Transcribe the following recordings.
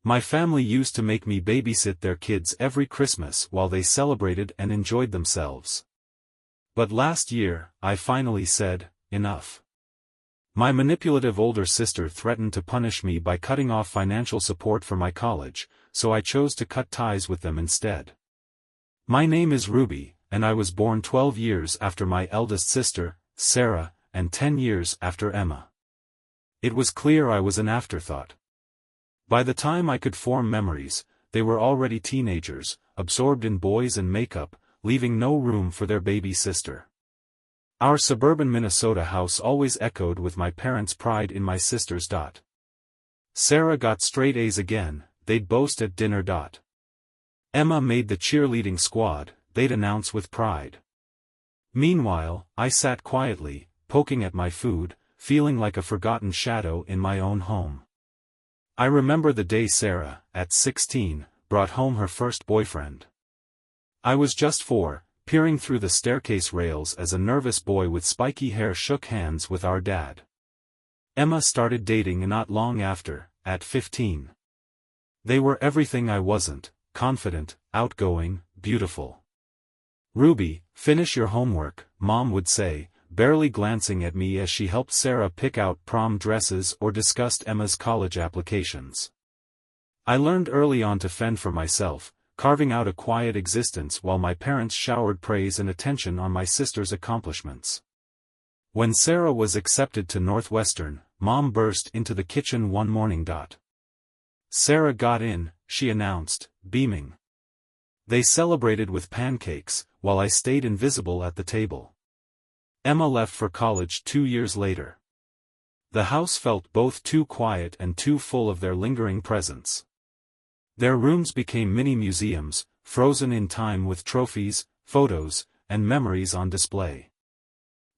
My family used to make me babysit their kids every Christmas while they celebrated and enjoyed themselves. But last year, I finally said, enough. My manipulative older sister threatened to punish me by cutting off financial support for my college, so I chose to cut ties with them instead. My name is Ruby, and I was born 12 years after my eldest sister, Sarah, and 10 years after Emma. It was clear I was an afterthought. By the time I could form memories, they were already teenagers, absorbed in boys and makeup, leaving no room for their baby sister. Our suburban Minnesota house always echoed with my parents' pride in my sisters. Sarah got straight A's again, they'd boast at dinner. Emma made the cheerleading squad, they'd announce with pride. Meanwhile, I sat quietly, poking at my food, feeling like a forgotten shadow in my own home. I remember the day Sarah, at 16, brought home her first boyfriend. I was just 4, peering through the staircase rails as a nervous boy with spiky hair shook hands with our dad. Emma started dating not long after, at 15. They were everything I wasn't: confident, outgoing, beautiful. "Ruby, finish your homework," Mom would say, barely glancing at me as she helped Sarah pick out prom dresses or discussed Emma's college applications. I learned early on to fend for myself, carving out a quiet existence while my parents showered praise and attention on my sister's accomplishments. When Sarah was accepted to Northwestern, Mom burst into the kitchen one morning. "Sarah got in," she announced, beaming. They celebrated with pancakes, while I stayed invisible at the table. Emma left for college 2 years later. The house felt both too quiet and too full of their lingering presence. Their rooms became mini museums, frozen in time with trophies, photos, and memories on display.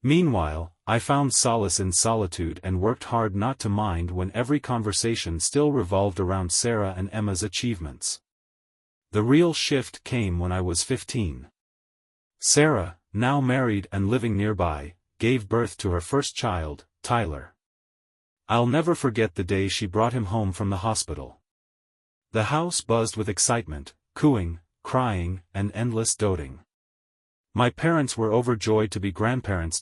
Meanwhile, I found solace in solitude and worked hard not to mind when every conversation still revolved around Sarah and Emma's achievements. The real shift came when I was 15. Sarah, now married and living nearby, gave birth to her first child, Tyler. I'll never forget the day she brought him home from the hospital. The house buzzed with excitement, cooing, crying, and endless doting. My parents were overjoyed to be grandparents.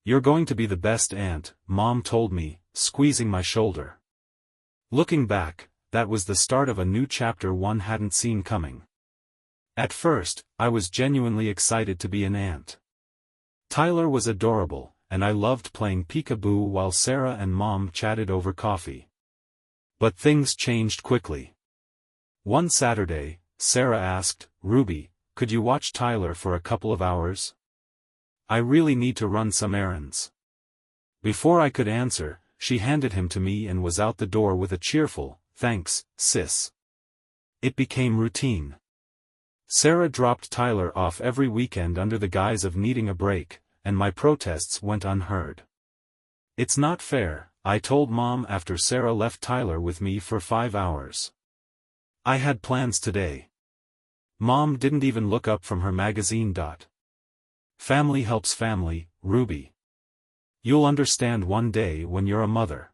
"You're going to be the best aunt," Mom told me, squeezing my shoulder. Looking back, that was the start of a new chapter one hadn't seen coming. At first, I was genuinely excited to be an aunt. Tyler was adorable, and I loved playing peekaboo while Sarah and Mom chatted over coffee. But things changed quickly. One Saturday, Sarah asked, "Ruby, could you watch Tyler for a couple of hours? I really need to run some errands." Before I could answer, she handed him to me and was out the door with a cheerful, "Thanks, sis." It became routine. Sarah dropped Tyler off every weekend under the guise of needing a break, and my protests went unheard. "It's not fair," I told Mom after Sarah left Tyler with me for 5 hours. "I had plans today." Mom didn't even look up from her magazine. "Family helps family, Ruby. You'll understand one day when you're a mother."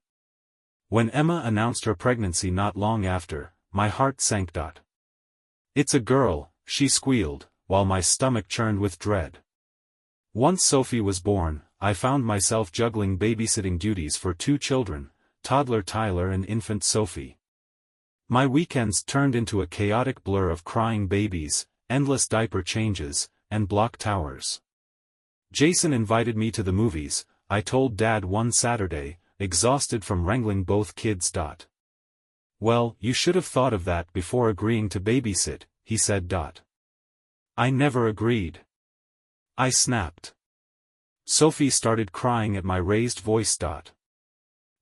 When Emma announced her pregnancy not long after, my heart sank. "It's a girl," she squealed, while my stomach churned with dread. Once Sophie was born, I found myself juggling babysitting duties for 2 children, toddler Tyler and infant Sophie. My weekends turned into a chaotic blur of crying babies, endless diaper changes, and block towers. Jason invited me to the movies, I told Dad one Saturday, exhausted from wrangling both kids. "Well, you should have thought of that before agreeing to babysit," he said. I never agreed. I snapped. Sophie started crying at my raised voice.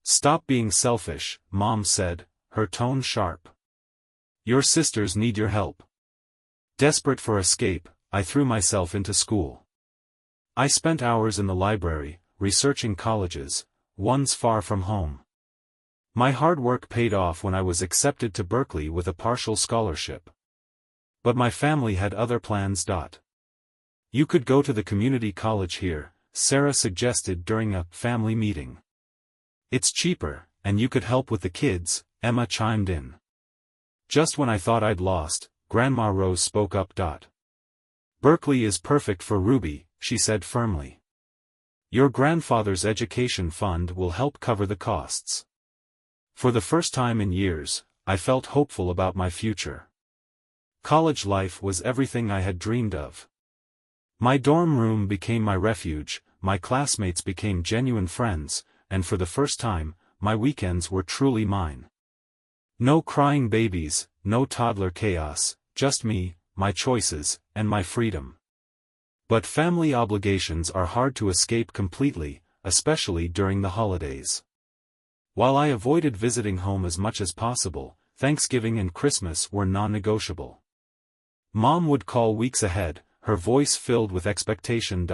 "Stop being selfish," Mom said, her tone sharp. "Your sisters need your help." Desperate for escape, I threw myself into school. I spent hours in the library, researching colleges, ones far from home. My hard work paid off when I was accepted to Berkeley with a partial scholarship. But my family had other plans. "You could go to the community college here," Sarah suggested during a family meeting. "It's cheaper, and you could help with the kids," Emma chimed in. Just when I thought I'd lost, Grandma Rose spoke up. Berkeley is perfect for Ruby, she said firmly. Your grandfather's education fund will help cover the costs. For the first time in years, I felt hopeful about my future. College life was everything I had dreamed of. My dorm room became my refuge, my classmates became genuine friends, and for the first time, my weekends were truly mine. No crying babies, no toddler chaos, just me, my choices, and my freedom. But family obligations are hard to escape completely, especially during the holidays. While I avoided visiting home as much as possible, Thanksgiving and Christmas were non-negotiable. Mom would call weeks ahead, her voice filled with expectation.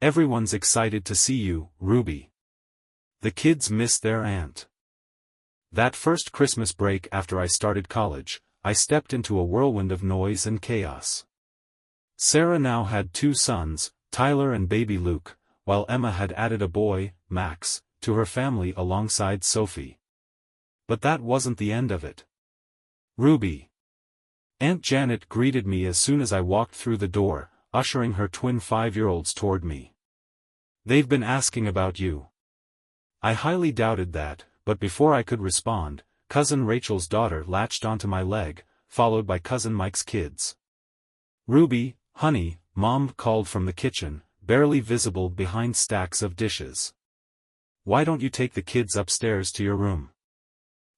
Everyone's excited to see you, Ruby. The kids miss their aunt. That first Christmas break after I started college, I stepped into a whirlwind of noise and chaos. Sarah now had 2 sons, Tyler and baby Luke, while Emma had added a boy, Max, to her family alongside Sophie. But that wasn't the end of it. Ruby. Aunt Janet greeted me as soon as I walked through the door, ushering her twin 5-year-olds toward me. They've been asking about you. I highly doubted that, but before I could respond, Cousin Rachel's daughter latched onto my leg, followed by Cousin Mike's kids. Ruby, honey, Mom called from the kitchen, barely visible behind stacks of dishes. Why don't you take the kids upstairs to your room?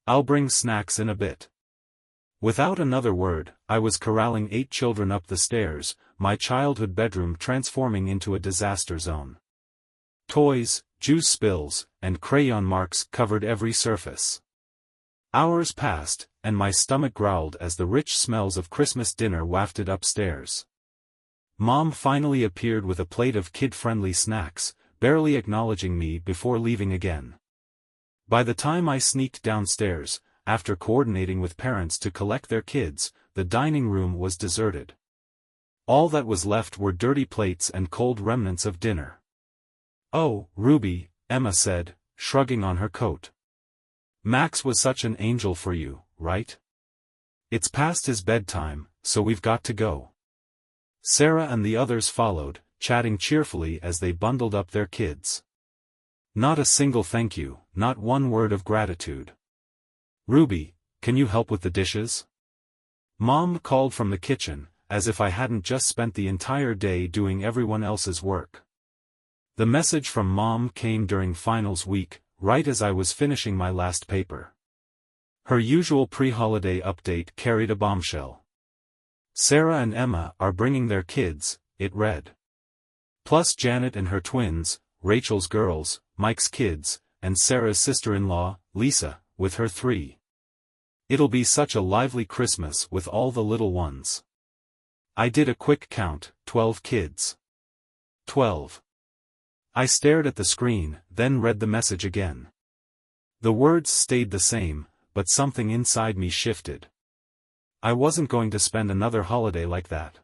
I'll bring snacks in a bit. Without another word, I was corralling 8 children up the stairs, my childhood bedroom transforming into a disaster zone. Toys, juice spills, and crayon marks covered every surface. Hours passed, and my stomach growled as the rich smells of Christmas dinner wafted upstairs. Mom finally appeared with a plate of kid-friendly snacks, barely acknowledging me before leaving again. By the time I sneaked downstairs, after coordinating with parents to collect their kids, the dining room was deserted. All that was left were dirty plates and cold remnants of dinner. Oh, Ruby, Emma said, shrugging on her coat. Max was such an angel for you, right? It's past his bedtime, so we've got to go. Sarah and the others followed, chatting cheerfully as they bundled up their kids. Not a single thank you, not one word of gratitude. Ruby, can you help with the dishes? Mom called from the kitchen, as if I hadn't just spent the entire day doing everyone else's work. The message from Mom came during finals week, right as I was finishing my last paper. Her usual pre-holiday update carried a bombshell. Sarah and Emma are bringing their kids, it read. Plus Janet and her twins, Rachel's girls, Mike's kids, and Sarah's sister-in-law, Lisa, with her 3. It'll be such a lively Christmas with all the little ones. I did a quick count, 12 kids. 12. I stared at the screen, then read the message again. The words stayed the same, but something inside me shifted. I wasn't going to spend another holiday like that.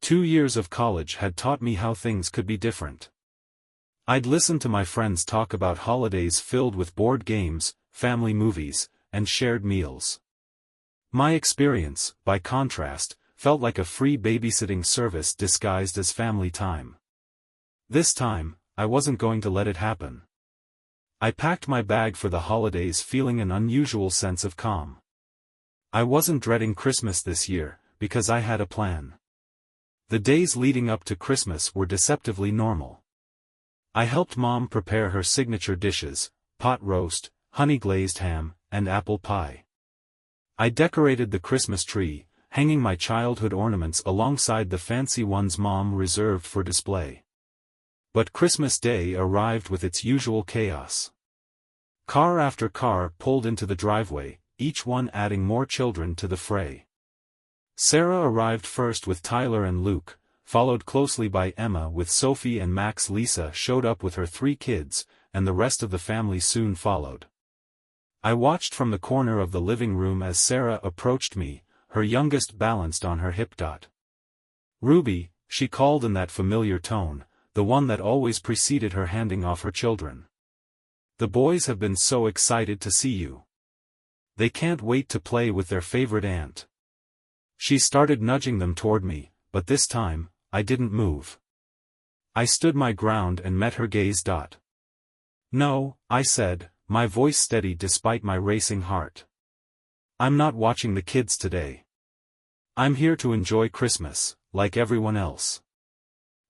2 years of college had taught me how things could be different. I'd listened to my friends talk about holidays filled with board games, family movies, and shared meals. My experience, by contrast, felt like a free babysitting service disguised as family time. This time, I wasn't going to let it happen. I packed my bag for the holidays feeling an unusual sense of calm. I wasn't dreading Christmas this year, because I had a plan. The days leading up to Christmas were deceptively normal. I helped Mom prepare her signature dishes, pot roast, honey-glazed ham, and apple pie. I decorated the Christmas tree, hanging my childhood ornaments alongside the fancy ones Mom reserved for display. But Christmas Day arrived with its usual chaos. Car after car pulled into the driveway, each one adding more children to the fray. Sarah arrived first with Tyler and Luke, followed closely by Emma with Sophie and Max. Lisa showed up with her 3 kids, and the rest of the family soon followed. I watched from the corner of the living room as Sarah approached me, her youngest balanced on her hip. Ruby, she called in that familiar tone, the one that always preceded her handing off her children. The boys have been so excited to see you. They can't wait to play with their favorite aunt. She started nudging them toward me, but this time, I didn't move. I stood my ground and met her gaze. No, I said, my voice steady despite my racing heart. I'm not watching the kids today. I'm here to enjoy Christmas, like everyone else.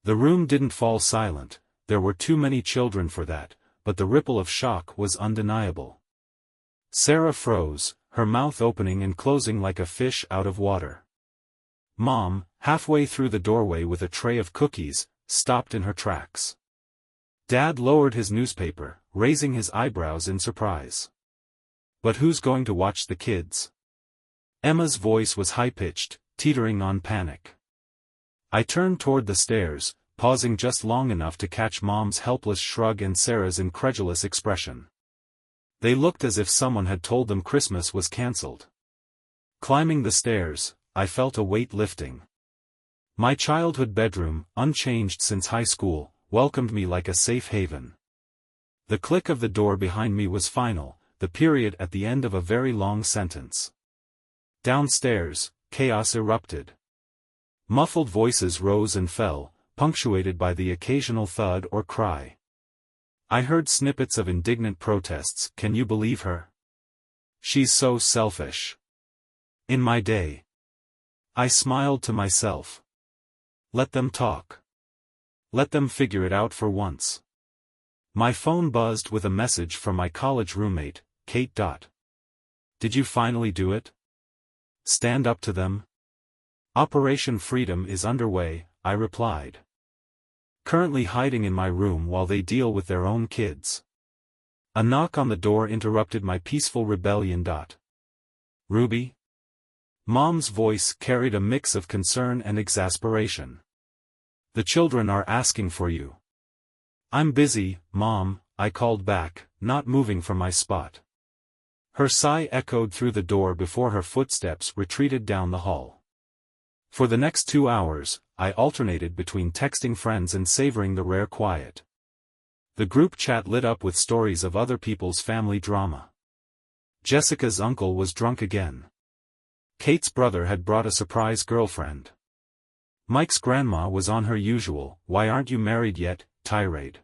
The room didn't fall silent, there were too many children for that, but the ripple of shock was undeniable. Sarah froze, her mouth opening and closing like a fish out of water. Mom, halfway through the doorway with a tray of cookies, stopped in her tracks. Dad lowered his newspaper, raising his eyebrows in surprise. But who's going to watch the kids? Emma's voice was high-pitched, teetering on panic. I turned toward the stairs, pausing just long enough to catch Mom's helpless shrug and Sarah's incredulous expression. They looked as if someone had told them Christmas was cancelled. Climbing the stairs, I felt a weight lifting. My childhood bedroom, unchanged since high school, welcomed me like a safe haven. The click of the door behind me was final, the period at the end of a very long sentence. Downstairs, chaos erupted. Muffled voices rose and fell, punctuated by the occasional thud or cry. I heard snippets of indignant protests. Can you believe her? She's so selfish. In my day. I smiled to myself. Let them talk. Let them figure it out for once. My phone buzzed with a message from my college roommate, Kate. Did you finally do it? Stand up to them? Operation Freedom is underway, I replied. Currently hiding in my room while they deal with their own kids. A knock on the door interrupted my peaceful rebellion. Ruby? Mom's voice carried a mix of concern and exasperation. The children are asking for you. I'm busy, Mom, I called back, not moving from my spot. Her sigh echoed through the door before her footsteps retreated down the hall. For the next 2 hours, I alternated between texting friends and savoring the rare quiet. The group chat lit up with stories of other people's family drama. Jessica's uncle was drunk again. Kate's brother had brought a surprise girlfriend. Mike's grandma was on her usual, "Why aren't you married yet?" tirade.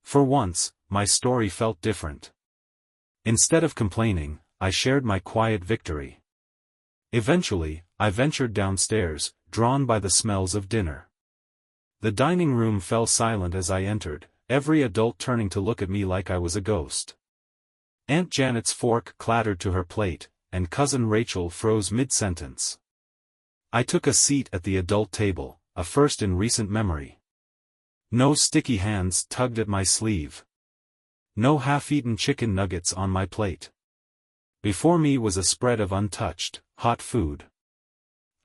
For once, my story felt different. Instead of complaining, I shared my quiet victory. Eventually, I ventured downstairs, drawn by the smells of dinner. The dining room fell silent as I entered, every adult turning to look at me like I was a ghost. Aunt Janet's fork clattered to her plate, and Cousin Rachel froze mid-sentence. I took a seat at the adult table, a first in recent memory. No sticky hands tugged at my sleeve. No half-eaten chicken nuggets on my plate. Before me was a spread of untouched, hot food.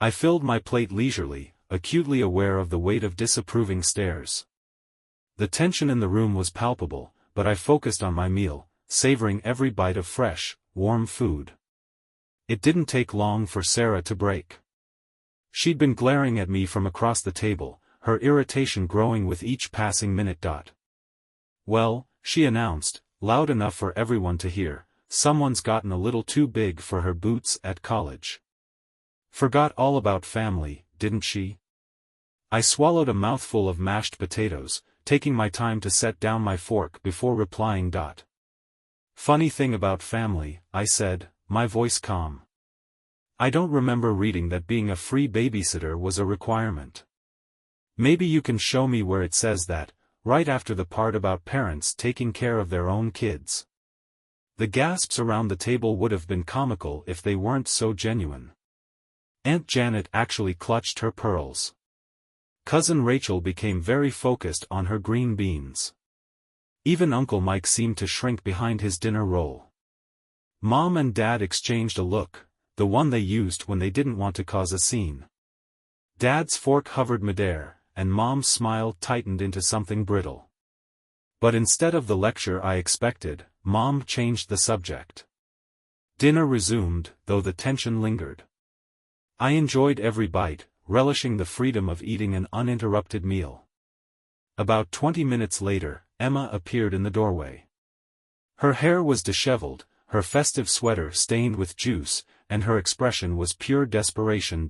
I filled my plate leisurely, acutely aware of the weight of disapproving stares. The tension in the room was palpable, but I focused on my meal, savoring every bite of fresh, warm food. It didn't take long for Sarah to break. She'd been glaring at me from across the table, her irritation growing with each passing minute. Well, she announced, loud enough for everyone to hear, someone's gotten a little too big for her boots at college. Forgot all about family, didn't she? I swallowed a mouthful of mashed potatoes, taking my time to set down my fork before replying. Funny thing about family, I said, my voice calm. I don't remember reading that being a free babysitter was a requirement. Maybe you can show me where it says that, right after the part about parents taking care of their own kids. The gasps around the table would have been comical if they weren't so genuine. Aunt Janet actually clutched her pearls. Cousin Rachel became very focused on her green beans. Even Uncle Mike seemed to shrink behind his dinner roll. Mom and Dad exchanged a look, the one they used when they didn't want to cause a scene. Dad's fork hovered midair, and Mom's smile tightened into something brittle. But instead of the lecture I expected, Mom changed the subject. Dinner resumed, though the tension lingered. I enjoyed every bite, relishing the freedom of eating an uninterrupted meal. About 20 minutes later, Emma appeared in the doorway. Her hair was disheveled, her festive sweater stained with juice, and her expression was pure desperation.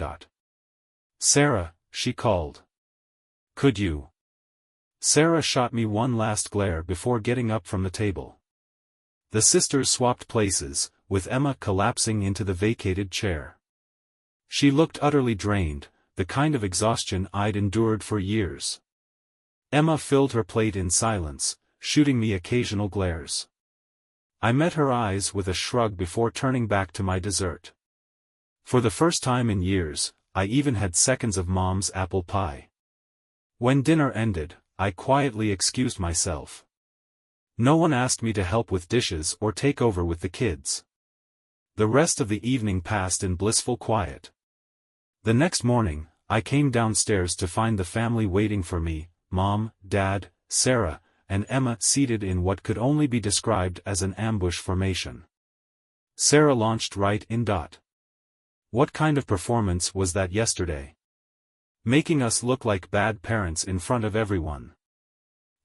"Sarah," she called. "Could you?" Sarah shot me one last glare before getting up from the table. The sisters swapped places, with Emma collapsing into the vacated chair. She looked utterly drained, the kind of exhaustion I'd endured for years. Emma filled her plate in silence, shooting me occasional glares. I met her eyes with a shrug before turning back to my dessert. For the first time in years, I even had seconds of Mom's apple pie. When dinner ended, I quietly excused myself. No one asked me to help with dishes or take over with the kids. The rest of the evening passed in blissful quiet. The next morning, I came downstairs to find the family waiting for me, Mom, Dad, Sarah, and Emma seated in what could only be described as an ambush formation. Sarah launched right in. "What kind of performance was that yesterday? Making us look like bad parents in front of everyone."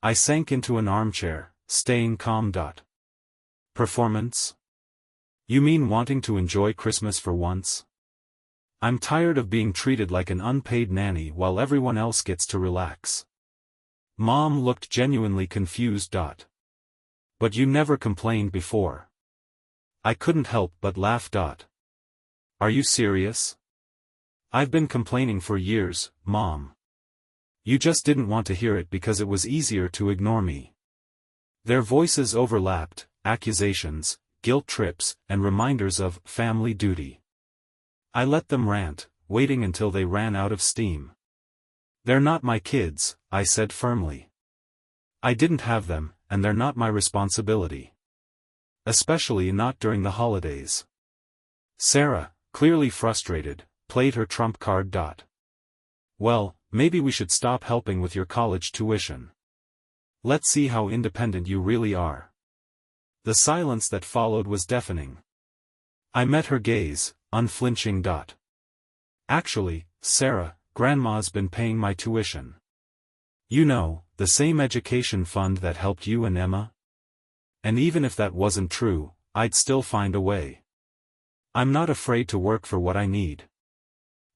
I sank into an armchair, staying calm. "Performance? You mean wanting to enjoy Christmas for once? I'm tired of being treated like an unpaid nanny while everyone else gets to relax." Mom looked genuinely confused. "But you never complained before." I couldn't help but laugh. "Are you serious? I've been complaining for years, Mom. You just didn't want to hear it because it was easier to ignore me." Their voices overlapped, accusations, guilt trips, and reminders of family duty. I let them rant, waiting until they ran out of steam. "They're not my kids," I said firmly. "I didn't have them, and they're not my responsibility. Especially not during the holidays." Sarah, clearly frustrated, played her trump card. "Well, maybe we should stop helping with your college tuition. Let's see how independent you really are." The silence that followed was deafening. I met her gaze, unflinching. "Actually, Sarah, Grandma's been paying my tuition. You know, the same education fund that helped you and Emma. And even if that wasn't true, I'd still find a way. I'm not afraid to work for what I need."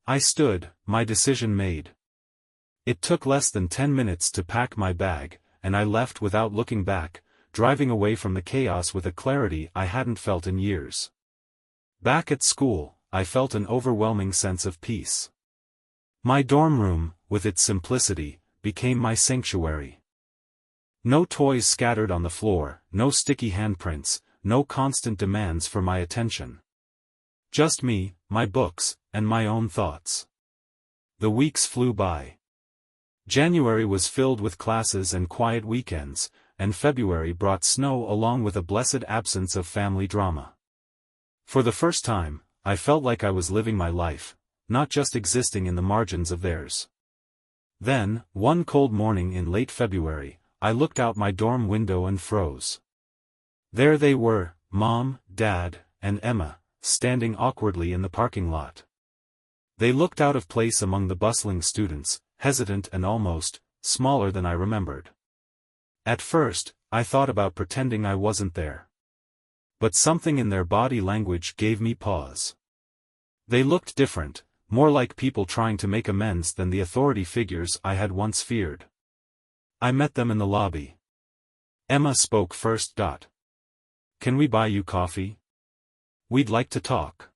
I stood, my decision made. It took less than 10 minutes to pack my bag, and I left without looking back, driving away from the chaos with a clarity I hadn't felt in years. Back at school, I felt an overwhelming sense of peace. My dorm room, with its simplicity, became my sanctuary. No toys scattered on the floor, no sticky handprints, no constant demands for my attention. Just me, my books, and my own thoughts. The weeks flew by. January was filled with classes and quiet weekends, and February brought snow along with a blessed absence of family drama. For the first time, I felt like I was living my life, not just existing in the margins of theirs. Then, one cold morning in late February, I looked out my dorm window and froze. There they were, Mom, Dad, and Emma, standing awkwardly in the parking lot. They looked out of place among the bustling students, hesitant and almost smaller than I remembered. At first, I thought about pretending I wasn't there. But something in their body language gave me pause. They looked different, more like people trying to make amends than the authority figures I had once feared. I met them in the lobby. Emma spoke first. "Can we buy you coffee? We'd like to talk."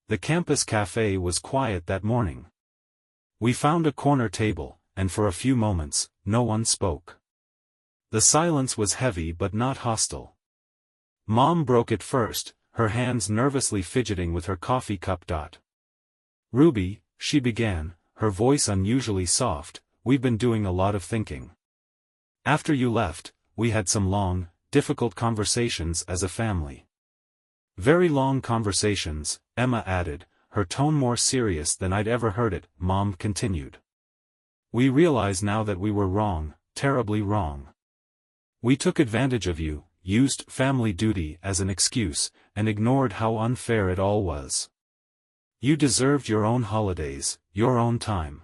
The campus cafe was quiet that morning. We found a corner table, and for a few moments, no one spoke. The silence was heavy but not hostile. Mom broke it first, her hands nervously fidgeting with her coffee cup. "Ruby," she began, her voice unusually soft, "we've been doing a lot of thinking. After you left, we had some long, difficult conversations as a family." "Very long conversations," Emma added, her tone more serious than I'd ever heard it. Mom continued. "We realize now that we were wrong, terribly wrong. We took advantage of you, used family duty as an excuse, and ignored how unfair it all was. You deserved your own holidays, your own time.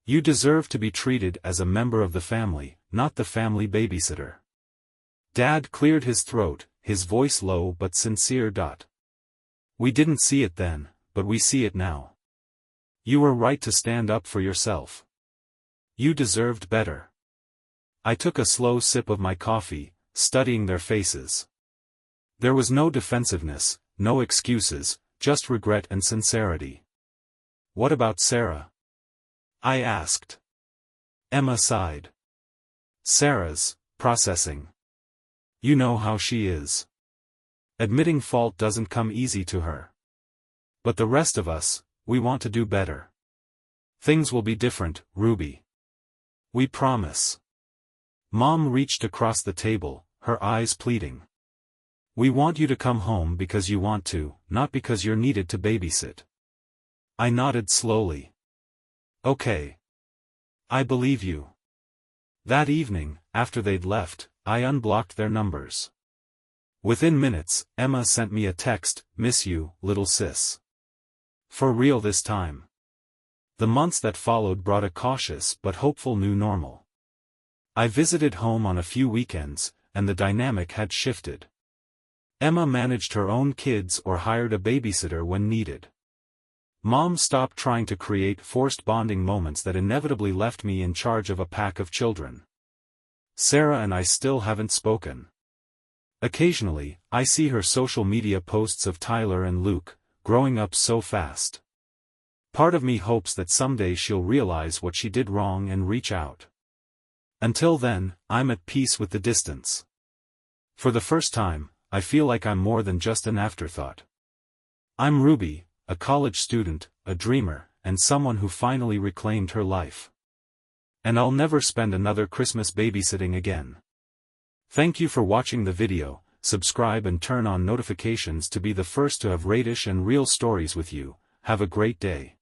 You deserve to be treated as a member of the family, not the family babysitter." Dad cleared his throat, his voice low but sincere. We didn't see it then, but we see it now. You were right to stand up for yourself. You deserved better. I took a slow sip of my coffee, studying their faces. There was no defensiveness, no excuses, just regret and sincerity. What about Sarah? I asked. Emma sighed. Sarah's processing. You know how she is. Admitting fault doesn't come easy to her. But the rest of us, we want to do better. Things will be different, Ruby. We promise. Mom reached across the table, her eyes pleading. We want you to come home because you want to, not because you're needed to babysit. I nodded slowly. Okay. I believe you. That evening, after they'd left, I unblocked their numbers. Within minutes, Emma sent me a text, "Miss you, little sis." For real this time. The months that followed brought a cautious but hopeful new normal. I visited home on a few weekends, and the dynamic had shifted. Emma managed her own kids or hired a babysitter when needed. Mom stopped trying to create forced bonding moments that inevitably left me in charge of a pack of children. Sarah and I still haven't spoken. Occasionally, I see her social media posts of Tyler and Luke, growing up so fast. Part of me hopes that someday she'll realize what she did wrong and reach out. Until then, I'm at peace with the distance. For the first time, I feel like I'm more than just an afterthought. I'm Ruby, a college student, a dreamer, and someone who finally reclaimed her life. And I'll never spend another Christmas babysitting again. Thank you for watching the video. Subscribe and turn on notifications to be the first to have radish and real stories with you. Have a great day.